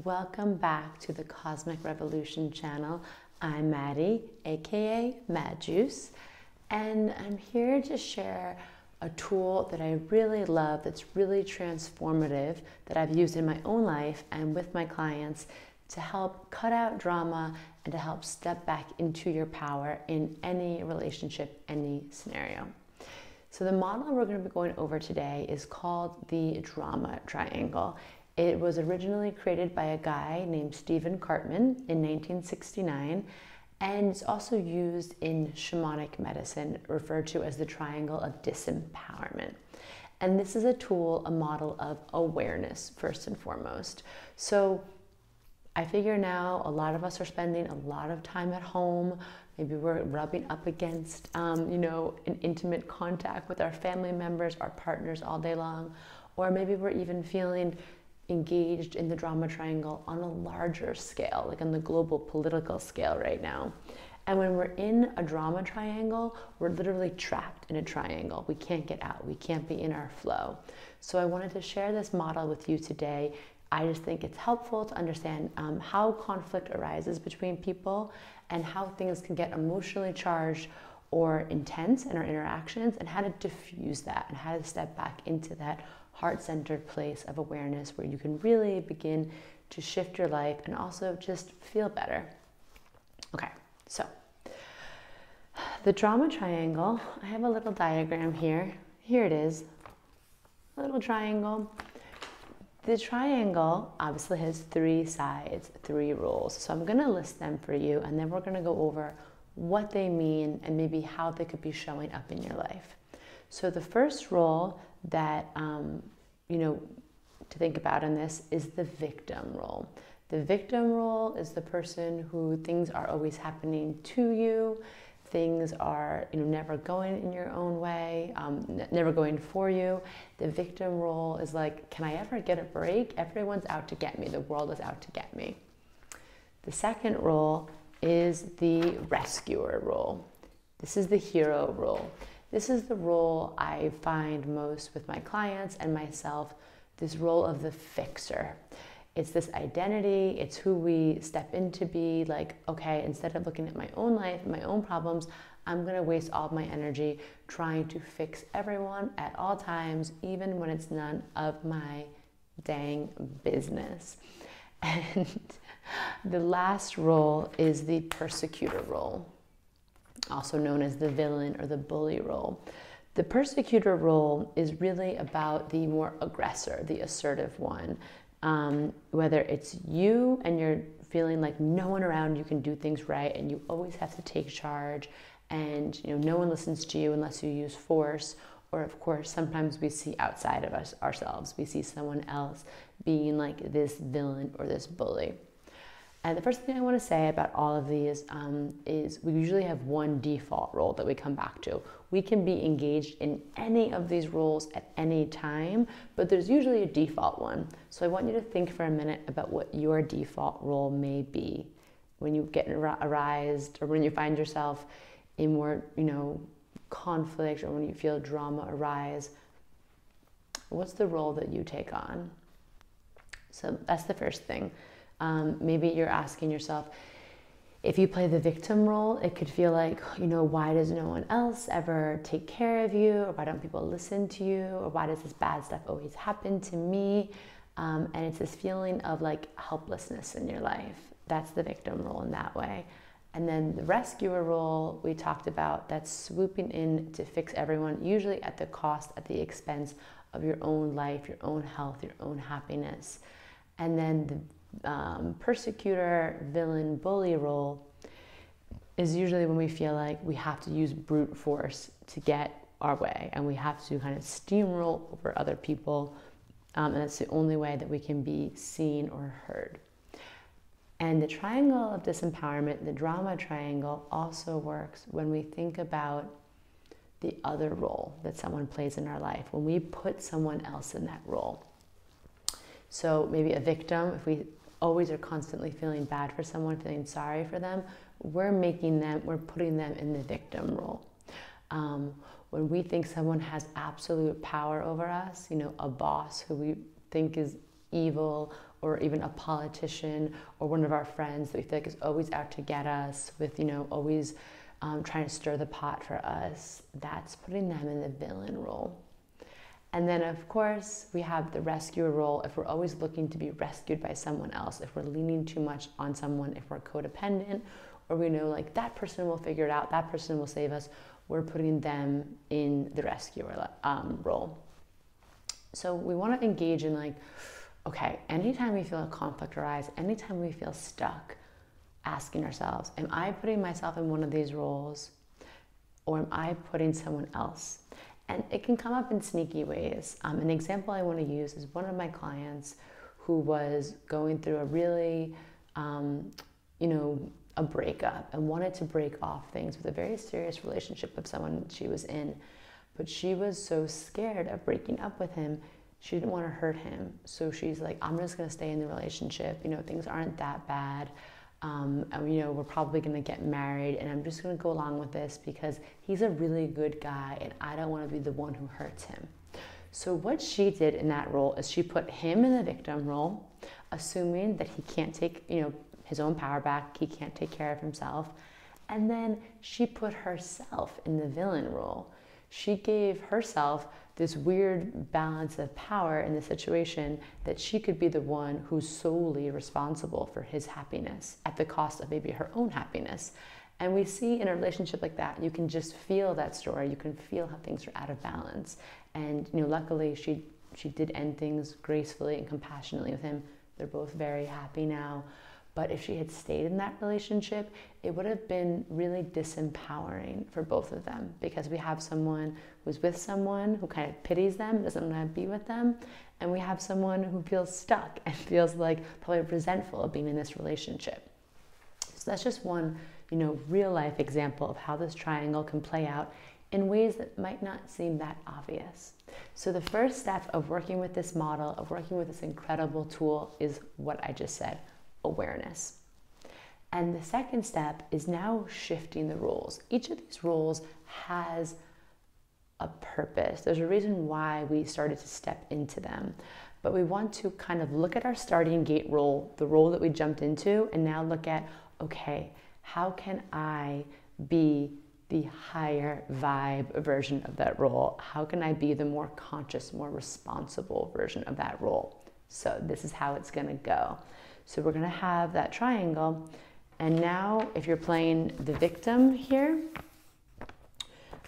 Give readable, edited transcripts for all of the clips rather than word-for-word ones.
Welcome back to the Cosmic Revolution channel. I'm Maddie, aka Mad Juice, and I'm here to share a tool that I really love, that's really transformative, that I've used in my own life and with my clients to help cut out drama and to help step back into your power in any relationship, any scenario. So the model we're going to be going over today is called the drama triangle. It was originally created by a guy named Stephen Cartman in 1969, and it's also used in shamanic medicine, referred to as the triangle of disempowerment. And this is a tool, a model of awareness, first and foremost. So I figure now a lot of us are spending a lot of time at home. Maybe we're rubbing up against, an intimate contact with our family members, our partners all day long. Or maybe we're even feeling engaged in the drama triangle on a larger scale, like on the global political scale right now. And when we're in a drama triangle, we're literally trapped in a triangle. We can't get out. We can't be in our flow. So I wanted to share this model with you today. I just think it's helpful to understand how conflict arises between people and how things can get emotionally charged or intense in our interactions, and how to diffuse that and how to step back into that heart-centered place of awareness where you can really begin to shift your life and also just feel better. Okay, so the drama triangle, I have a little diagram here. Here it is, a little triangle. The triangle obviously has three sides, three roles. So I'm gonna list them for you, and then we're gonna go over what they mean and maybe how they could be showing up in your life. So the first role that, to think about in this is the victim role. The victim role is the person who things are always happening to you. Things are, never going in your own way, never going for you. The victim role is like, can I ever get a break? Everyone's out to get me. The world is out to get me. The second role is the rescuer role. This is the hero role. This is the role I find most with my clients and myself, this role of the fixer. It's this identity, it's who we step in to be, like, okay, instead of looking at my own life, my own problems, I'm gonna waste all of my energy trying to fix everyone at all times, even when it's none of my dang business. And the last role is the persecutor role, also known as the villain or the bully role. The persecutor role is really about the more aggressor, the assertive one. Whether it's you and you're feeling like no one around you can do things right and you always have to take charge, and no one listens to you unless you use force, or of course sometimes we see outside of us ourselves, we see someone else being like this villain or this bully. And the first thing I want to say about all of these is we usually have one default role that we come back to. We can be engaged in any of these roles at any time, but there's usually a default one. So I want you to think for a minute about what your default role may be when you get arised, or when you find yourself in more, conflict, or when you feel drama arise. What's the role that you take on? So that's the first thing. Maybe you're asking yourself, if you play the victim role, it could feel like, why does no one else ever take care of you? Or why don't people listen to you? Or why does this bad stuff always happen to me? And it's this feeling of like helplessness in your life. That's the victim role in that way. And then the rescuer role we talked about, that's swooping in to fix everyone, usually at the cost, at the expense of your own life, your own health, your own happiness. And then the persecutor, villain, bully role is usually when we feel like we have to use brute force to get our way, and we have to kind of steamroll over other people, and that's the only way that we can be seen or heard. And the triangle of disempowerment, the drama triangle, also works when we think about the other role that someone plays in our life, when we put someone else in that role. So maybe a victim, if we always are constantly feeling bad for someone, feeling sorry for them, we're putting them in the victim role. When we think someone has absolute power over us, a boss who we think is evil or even a politician or one of our friends that we feel like is always out to get us, with, you know, always trying to stir the pot for us, that's putting them in the villain role. And then, of course, we have the rescuer role. If we're always looking to be rescued by someone else, if we're leaning too much on someone, if we're codependent, or we know like that person will figure it out, that person will save us, we're putting them in the rescuer role. So we want to engage in like, okay, anytime we feel a conflict arise, anytime we feel stuck, asking ourselves, am I putting myself in one of these roles, or am I putting someone else? And it can come up in sneaky ways. An example I want to use is one of my clients who was going through a really, a breakup and wanted to break off things with a very serious relationship with someone she was in. But she was so scared of breaking up with him, she didn't want to hurt him. So she's like, I'm just going to stay in the relationship. You know, things aren't that bad. And, we're probably going to get married, and I'm just going to go along with this because he's a really good guy and I don't want to be the one who hurts him. So what she did in that role is she put him in the victim role, assuming that he can't take, his own power back, he can't take care of himself. And then she put herself in the villain role. She gave herself this weird balance of power in the situation that she could be the one who's solely responsible for his happiness at the cost of maybe her own happiness. And we see in a relationship like that, you can just feel that story. You can feel how things are out of balance. And luckily she did end things gracefully and compassionately with him. They're both very happy now. But if she had stayed in that relationship, it would have been really disempowering for both of them, because we have someone who's with someone who kind of pities them, doesn't want to be with them, and we have someone who feels stuck and feels like probably resentful of being in this relationship. So that's just one, real life example of how this triangle can play out in ways that might not seem that obvious. So the first step of working with this model, of working with this incredible tool, is what I just said: awareness. And the second step is now shifting the roles. Each of these roles has a purpose. There's a reason why we started to step into them. But we want to kind of look at our starting gate role, the role that we jumped into, and now look at, okay, how can I be the higher vibe version of that role? How can I be the more conscious, more responsible version of that role? So this is how it's gonna go. So we're going to have that triangle. And now if you're playing the victim here,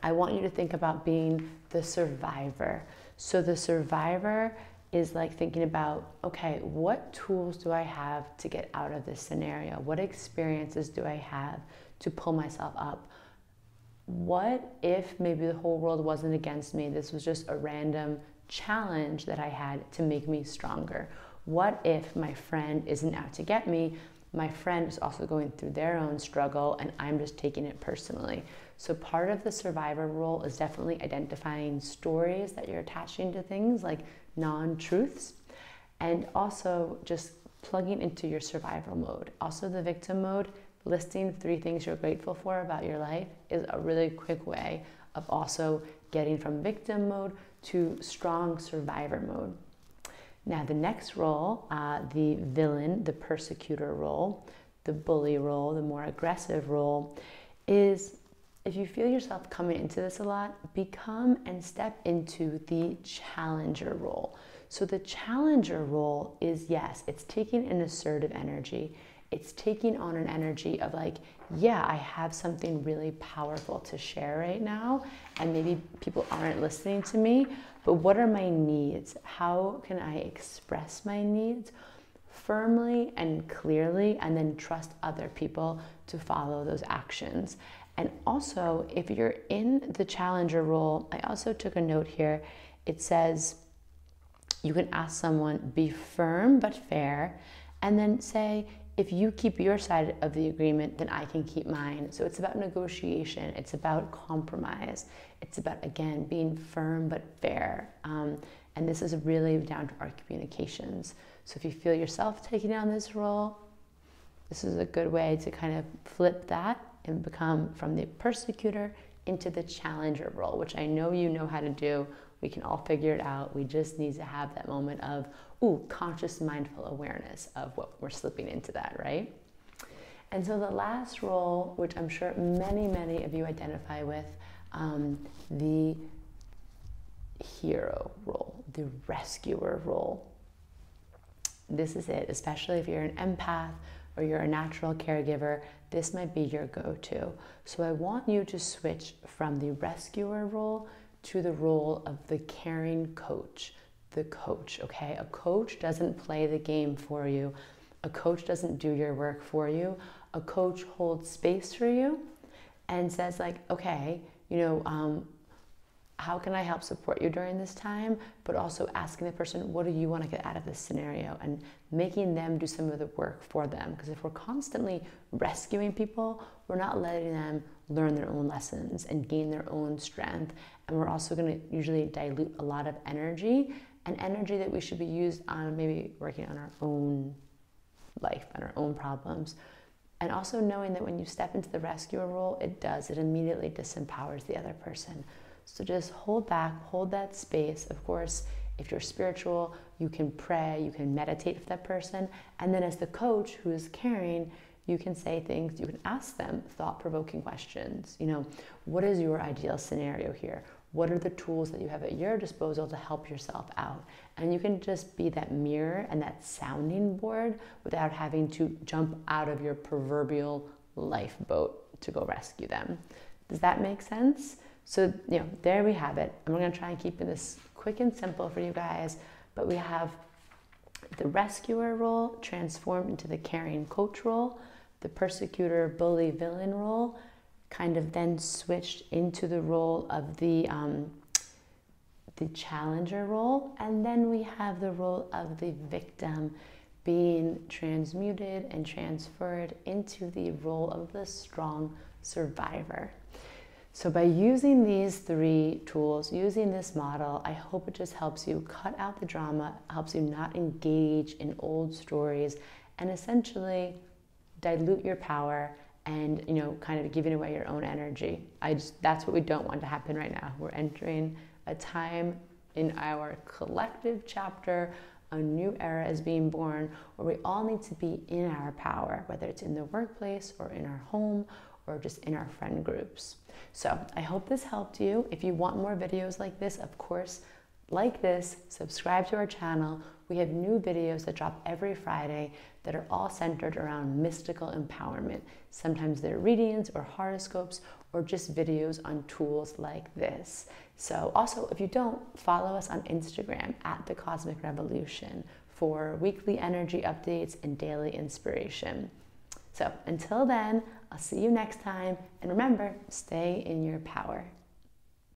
I want you to think about being the survivor. So the survivor is like thinking about, okay, what tools do I have to get out of this scenario? What experiences do I have to pull myself up? What if maybe the whole world wasn't against me? This was just a random challenge that I had to make me stronger. What if my friend isn't out to get me? My friend is also going through their own struggle and I'm just taking it personally. So part of the survivor role is definitely identifying stories that you're attaching to things, like non-truths, and also just plugging into your survival mode. Also the victim mode, listing 3 things you're grateful for about your life, is a really quick way of also getting from victim mode to strong survivor mode. Now the next role, the villain, the persecutor role, the bully role, the more aggressive role, is, if you feel yourself coming into this a lot, become and step into the challenger role. So the challenger role is, yes, it's taking an assertive energy. It's taking on an energy of like, yeah, I have something really powerful to share right now, and maybe people aren't listening to me, but what are my needs? How can I express my needs firmly and clearly, and then trust other people to follow those actions? And also, if you're in the challenger role, I also took a note here. It says, you can ask someone, be firm but fair, and then say, if you keep your side of the agreement, then I can keep mine. So it's about negotiation. It's about compromise. It's about, again, being firm but fair. And this is really down to our communications. So if you feel yourself taking on this role, this is a good way to kind of flip that and become from the persecutor into the challenger role, which I know you know how to do We can all figure it out. We just need to have that moment of, ooh, conscious, mindful awareness of what we're slipping into that, right? And so the last role, which I'm sure many of you identify with, the hero role, the rescuer role. This is it, especially if you're an empath or you're a natural caregiver, this might be your go-to. So I want you to switch from the rescuer role to the role of the caring coach, the coach, okay? A coach doesn't play the game for you. A coach doesn't do your work for you. A coach holds space for you and says like, okay, how can I help support you during this time? But also asking the person, what do you want to get out of this scenario? And making them do some of the work for them. Because if we're constantly rescuing people, we're not letting them learn their own lessons and gain their own strength. And we're also going to usually dilute a lot of energy, and energy that we should be used on maybe working on our own life and our own problems. And also knowing that when you step into the rescuer role, it immediately disempowers the other person. So just hold back, hold that space. Of course, if you're spiritual, you can pray, you can meditate with that person. And then as the coach who is caring, you can say things, you can ask them thought-provoking questions. What is your ideal scenario here? What are the tools that you have at your disposal to help yourself out? And you can just be that mirror and that sounding board without having to jump out of your proverbial lifeboat to go rescue them. Does that make sense? So, there we have it. I'm going to try and keep this quick and simple for you guys, but we have the rescuer role transformed into the caring coach role, the persecutor, bully, villain role, kind of then switched into the role of the challenger role, and then we have the role of the victim being transmuted and transferred into the role of the strong survivor. So by using these 3 tools, using this model, I hope it just helps you cut out the drama, helps you not engage in old stories, and essentially dilute your power and, kind of giving away your own energy. That's what we don't want to happen right now. We're entering a time in our collective chapter, a new era is being born, where we all need to be in our power, whether it's in the workplace or in our home or just in our friend groups. So I hope this helped you. If you want more videos like this, of course, like this, subscribe to our channel. We have new videos that drop every Friday that are all centered around mystical empowerment. Sometimes they're readings or horoscopes or just videos on tools like this. So also, if you don't, follow us on Instagram at The Cosmic Revolution for weekly energy updates and daily inspiration. So until then, I'll see you next time. And remember, stay in your power.